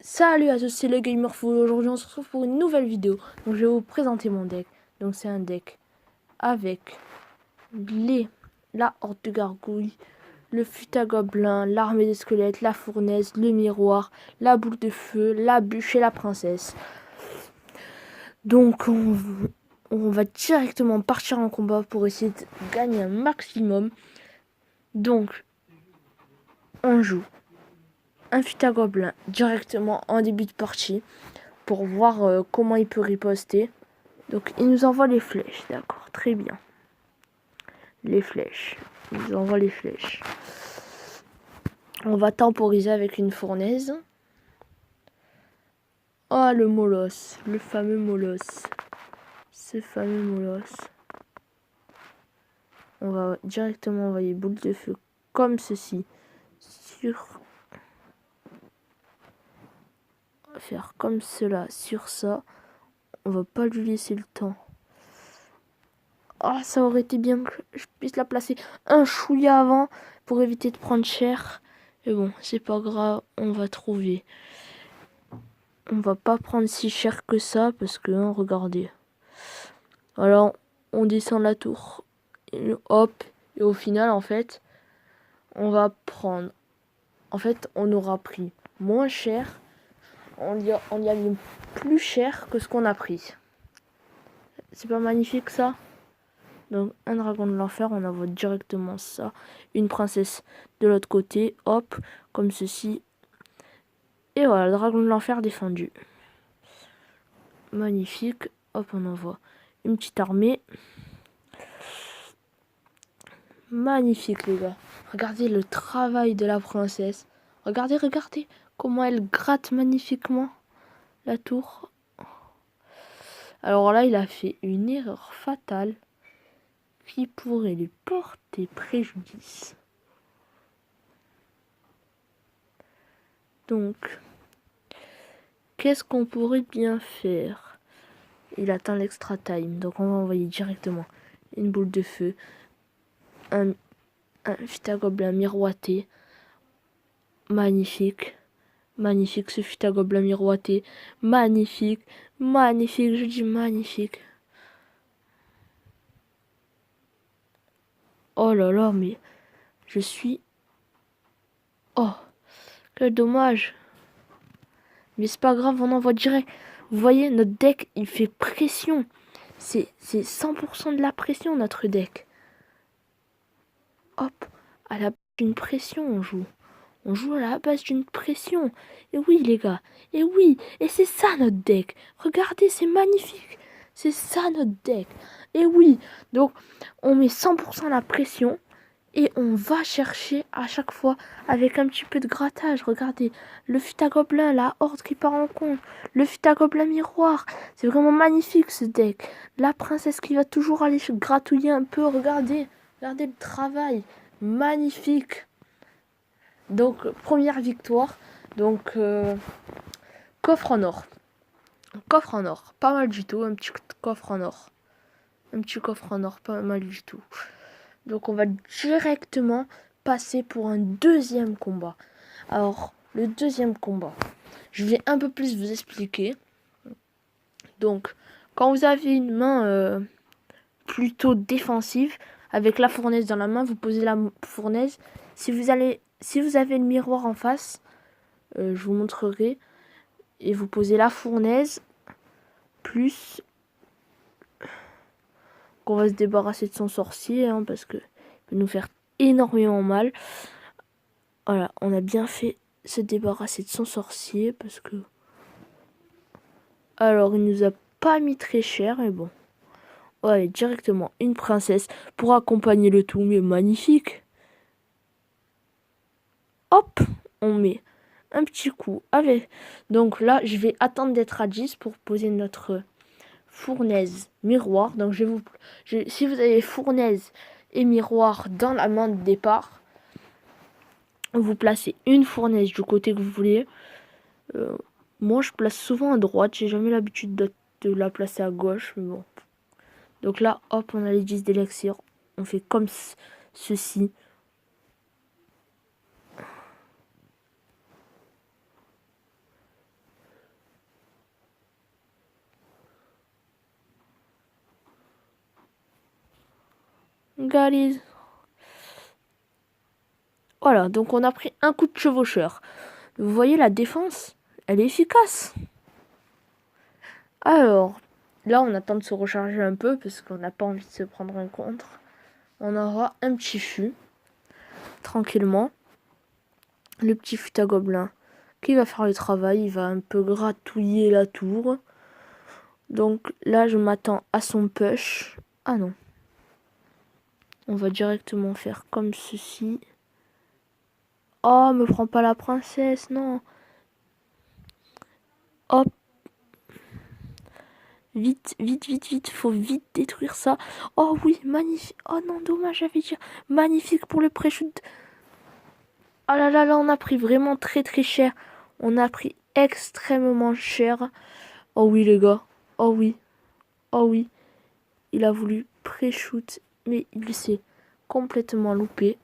Salut à tous, c'est le Gamerful. Aujourd'hui on se retrouve pour une nouvelle vidéo. Donc je vais vous présenter mon deck. Donc c'est un deck avec la horde de gargouilles, le fut-à-gobelin, l'armée des squelettes, la fournaise, le miroir, la boule de feu, la bûche et la princesse. Donc on va directement partir en combat pour essayer de gagner un maximum. Donc on joue un fut-à-gobelin directement en début de partie pour voir comment il peut riposter. Donc il nous envoie les flèches, d'accord, très bien. Les flèches, il nous envoie les flèches. On va temporiser avec une fournaise. Ah, le molosse, le fameux molosse. Ce fameux molosse. On va directement envoyer boule de feu comme ceci. On va faire comme cela sur ça. On va pas lui laisser le temps. Ah, ça aurait été bien que je puisse la placer un chouïa avant pour éviter de prendre cher. Mais bon, c'est pas grave, on va trouver. On va pas prendre si cher que ça parce que, hein, regardez. Alors, on descend la tour. Et hop. Et au final, en fait, on va prendre... En fait, on aura pris moins cher. On y a mis plus cher que ce qu'on a pris. C'est pas magnifique, ça? Donc un dragon de l'enfer, on envoie directement ça. Une princesse de l'autre côté, hop, comme ceci. Et voilà, le dragon de l'enfer défendu. Magnifique. Hop, on envoie une petite armée. Magnifique, les gars. Regardez le travail de la princesse. Regardez, regardez comment elle gratte magnifiquement la tour. Alors là, il a fait une erreur fatale qui pourrait lui porter préjudice. Donc, qu'est-ce qu'on pourrait bien faire? Il atteint l'extra time, donc on va envoyer directement une boule de feu, un fut-à-gobelin miroité. Magnifique, magnifique ce fut-à-gobelin miroité. Magnifique, magnifique, je dis magnifique. Oh là là, mais je suis... Oh, quel dommage. Mais c'est pas grave, on envoie direct. Vous voyez, notre deck, il fait pression. C'est 100% de la pression, notre deck. Hop, à la base d'une pression, on joue. On joue à la base d'une pression. Et oui, les gars. Et oui, et c'est ça, notre deck. Regardez, c'est magnifique. C'est ça, notre deck. Et oui, donc, on met 100% la pression. Et on va chercher à chaque fois avec un petit peu de grattage. Regardez, le fut-à-gobelin, la horde qui part en compte. Le fut-à-gobelin miroir. C'est vraiment magnifique ce deck. La princesse qui va toujours aller se gratouiller un peu. Regardez, regardez le travail. Magnifique. Donc, première victoire. Donc, coffre en or. Coffre en or. Pas mal du tout. Un petit coffre en or. Un petit coffre en or. Pas mal du tout. Donc on va directement passer pour un deuxième combat. Alors, le deuxième combat, je vais un peu plus vous expliquer. Donc, quand vous avez une main plutôt défensive, avec la fournaise dans la main, vous posez la fournaise. Si vous avez le miroir en face, je vous montrerai. Et vous posez la fournaise, plus qu'on va se débarrasser de son sorcier, hein, parce que peut nous faire énormément mal. Voilà, on a bien fait se débarrasser de son sorcier parce que... Alors, il nous a pas mis très cher, mais bon. Ouais, directement une princesse pour accompagner le tout, mais magnifique. Hop, on met un petit coup avec... Donc là, je vais attendre d'être à 10 pour poser notre fournaise miroir. Donc si vous avez fournaise et miroir dans la main de départ, vous placez une fournaise du côté que vous voulez. Moi, je place souvent à droite. J'ai jamais l'habitude de la placer à gauche. Mais bon. Donc là, hop, on a les 10 d'élixir. On fait comme ceci. Guys. Voilà, donc on a pris un coup de chevaucheur. Vous voyez, la défense, elle est efficace. Alors, là, on attend de se recharger un peu parce qu'on n'a pas envie de se prendre un contre. On aura un petit fût, tranquillement. Le petit fût à gobelin qui va faire le travail. Il va un peu gratouiller la tour. Donc là, je m'attends à son push. Ah non. On va directement faire comme ceci. Oh, me prends pas la princesse, non. Hop. Vite, vite, vite, vite. Faut vite détruire ça. Oh oui, magnifique. Oh non, dommage, j'avais dit. Magnifique pour le pré-shoot. Oh là là, là, on a pris vraiment très très cher. On a pris extrêmement cher. Oh oui, les gars. Oh oui. Oh oui. Il a voulu pré-shoot, mais il s'est complètement loupé.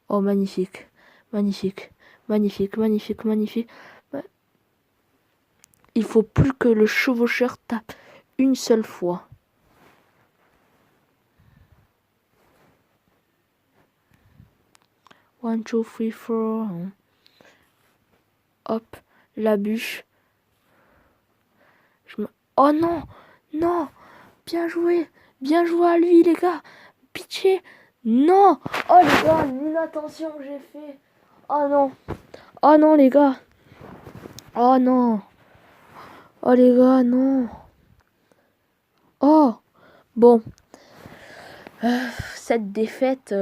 Oh, magnifique. Magnifique. Magnifique, magnifique, magnifique. Il faut plus que le chevaucheur tape une seule fois. One, two, three, four. Hop, la bûche. Oh non, non. Bien joué. Bien joué à lui, les gars. Pitché. Non. Oh, les gars, l'inattention que j'ai fait. Oh non. Oh non, les gars. Oh non. Oh, les gars, non. Oh. Bon. Cette défaite...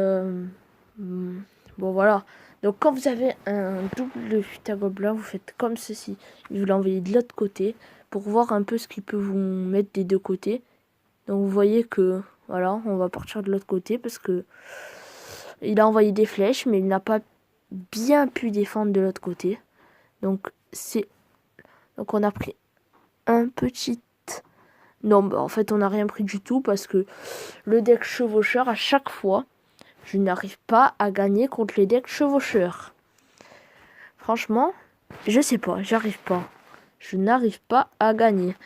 bon, voilà. Donc, quand vous avez un double fût à gobelin, vous faites comme ceci. Vous l'envoyez de l'autre côté pour voir un peu ce qu'il peut vous mettre des deux côtés. Donc, vous voyez que... Voilà, on va partir de l'autre côté parce que il a envoyé des flèches, mais il n'a pas bien pu défendre de l'autre côté. Donc on a pris un petit... Non, bah, en fait, on n'a rien pris du tout parce que le deck chevaucheur, à chaque fois, je n'arrive pas à gagner contre les decks chevaucheurs. Franchement, je sais pas, j'arrive pas. Je n'arrive pas à gagner.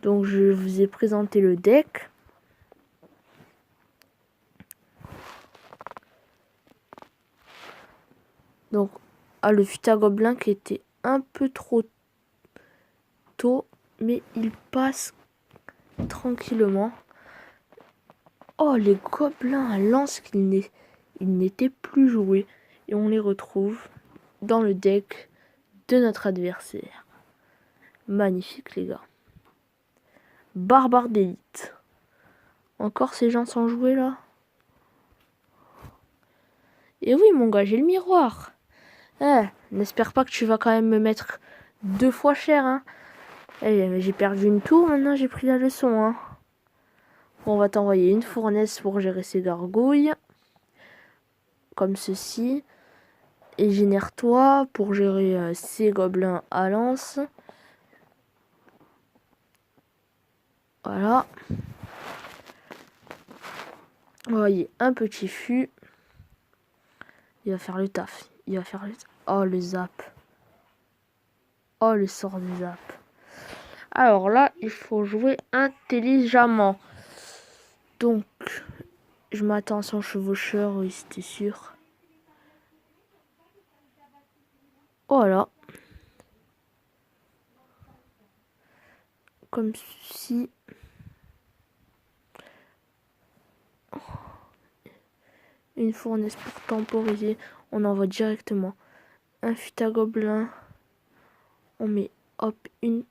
Donc, je vous ai présenté le deck. Donc, le fût à gobelin qui était un peu trop tôt, mais il passe tranquillement. Oh, les gobelins à lance ils n'étaient plus joués. Et on les retrouve dans le deck de notre adversaire. Magnifique, les gars. Barbare d'élite. Encore ces gens sans jouer, là. Et oui, mon gars, j'ai le miroir. N'espère pas que tu vas quand même me mettre 2 fois cher, hein. J'ai perdu une tour, maintenant j'ai pris la leçon, hein. Bon, on va t'envoyer une fournaise pour gérer ces gargouilles. Comme ceci. Et génère-toi pour gérer ces gobelins à lance. Voilà. Vous voyez, un petit fût. Il va faire le taf. Il va faire le taf. Oh, le zap. Oh, le sort du zap. Alors là, il faut jouer intelligemment. Donc, je m'attends à son chevaucheur, oui, c'était sûr. Voilà. Comme si... Une fournaise pour temporiser. On envoie directement un fût à gobelin. On met, hop, une...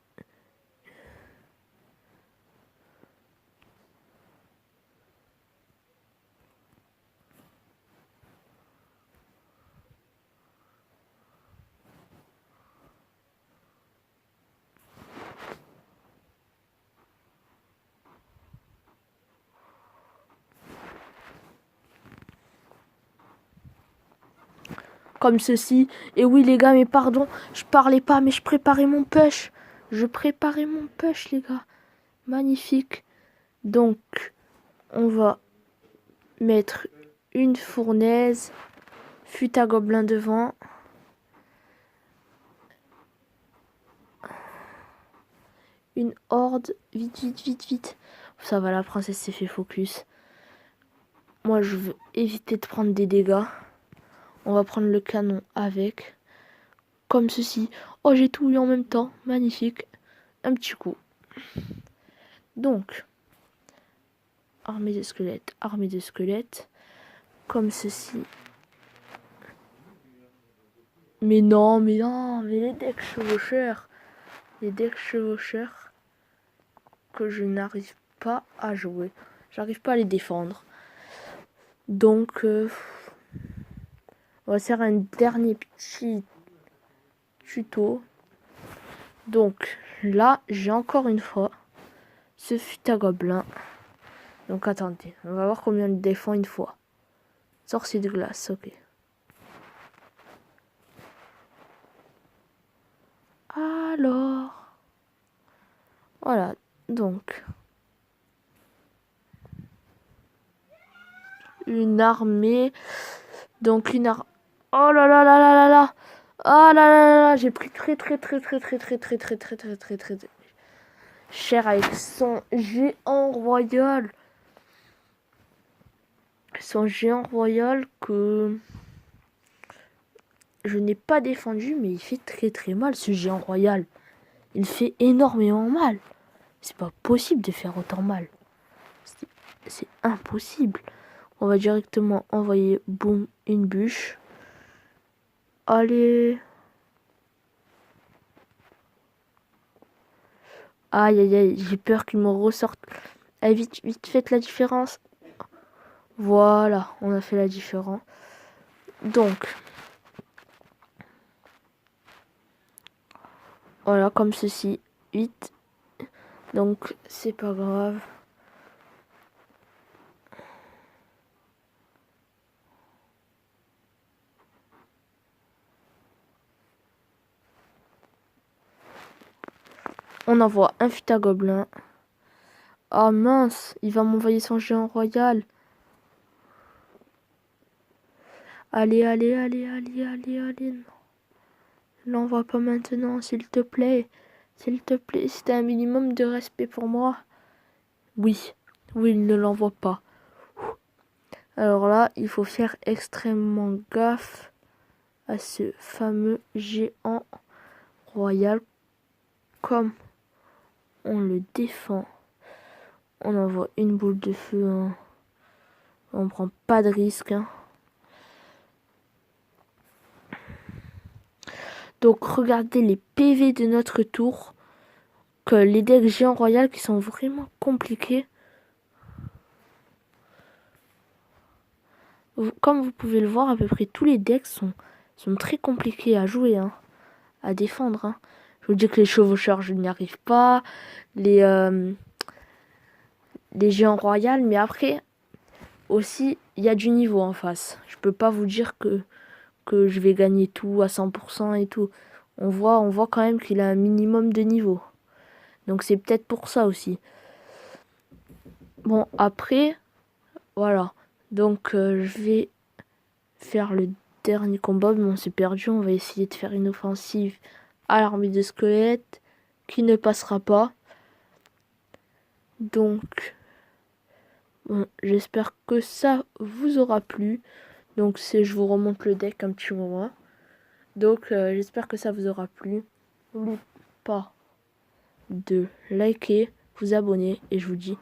Comme ceci. Et oui, les gars, mais pardon, je parlais pas, mais je préparais mon push. Je préparais mon push, les gars. Magnifique. Donc, on va mettre une fournaise, fût à gobelin devant. Une horde. Vite, vite, vite, vite. Ça va, la princesse s'est fait focus. moi je veux éviter de prendre des dégâts. On va prendre le canon avec. Comme ceci. Oh, j'ai tout eu en même temps. Magnifique. Un petit coup. Donc, armée de squelettes, armée de squelettes. Comme ceci. Mais non, mais les decks chevaucheurs. Les decks chevaucheurs que je n'arrive pas à jouer. J'arrive pas à les défendre. Donc, on va faire un dernier petit tuto. Donc, là, j'ai encore une fois ce fut un gobelin. Donc, attendez, on va voir combien il défend une fois. Sorcier de glace, ok. Alors, voilà, donc une armée, donc une armée. Oh là là là là là là, oh là là là, j'ai pris très cher avec son géant royal, que je n'ai pas défendu, mais il fait très mal ce géant royal. Il fait énormément mal. C'est pas possible de faire autant mal. C'est impossible. On va directement envoyer, boum, une bûche. Allez. Aïe, aïe, aïe, j'ai peur qu'il me ressorte. Allez, vite, vite, faites la différence. Voilà, on a fait la différence. Donc, voilà, comme ceci. Vite. Donc, c'est pas grave. On envoie un Futagobelin. Ah mince, il va m'envoyer son géant royal. Allez, allez, allez, allez, allez, allez. Non. L'envoie pas maintenant, s'il te plaît. S'il te plaît, c'est un minimum de respect pour moi. Oui, oui, il ne l'envoie pas. Alors là, il faut faire extrêmement gaffe à ce fameux géant royal. Comme on le défend, on envoie une boule de feu. Hein. On prend pas de risque. Hein. Donc regardez les PV de notre tour. Que les decks géants royal qui sont vraiment compliqués. Comme vous pouvez le voir, à peu près tous les decks sont très compliqués à jouer, hein, à défendre. Hein. Je vous dis que les chevaucheurs, je n'y arrive pas. Les géants royales, mais après, aussi, il y a du niveau en face. Je peux pas vous dire que je vais gagner tout à 100% et tout. On voit quand même qu'il a un minimum de niveau. Donc c'est peut-être pour ça aussi. Bon, après, voilà. Donc je vais faire le dernier combat. Mais on s'est perdu. On va essayer de faire une offensive à l'armée de squelettes qui ne passera pas. Donc, bon, j'espère que ça vous aura plu. Donc, je vous remonte le deck un petit moment. Donc, j'espère que ça vous aura plu. N'oubliez pas de liker, vous abonner et je vous dis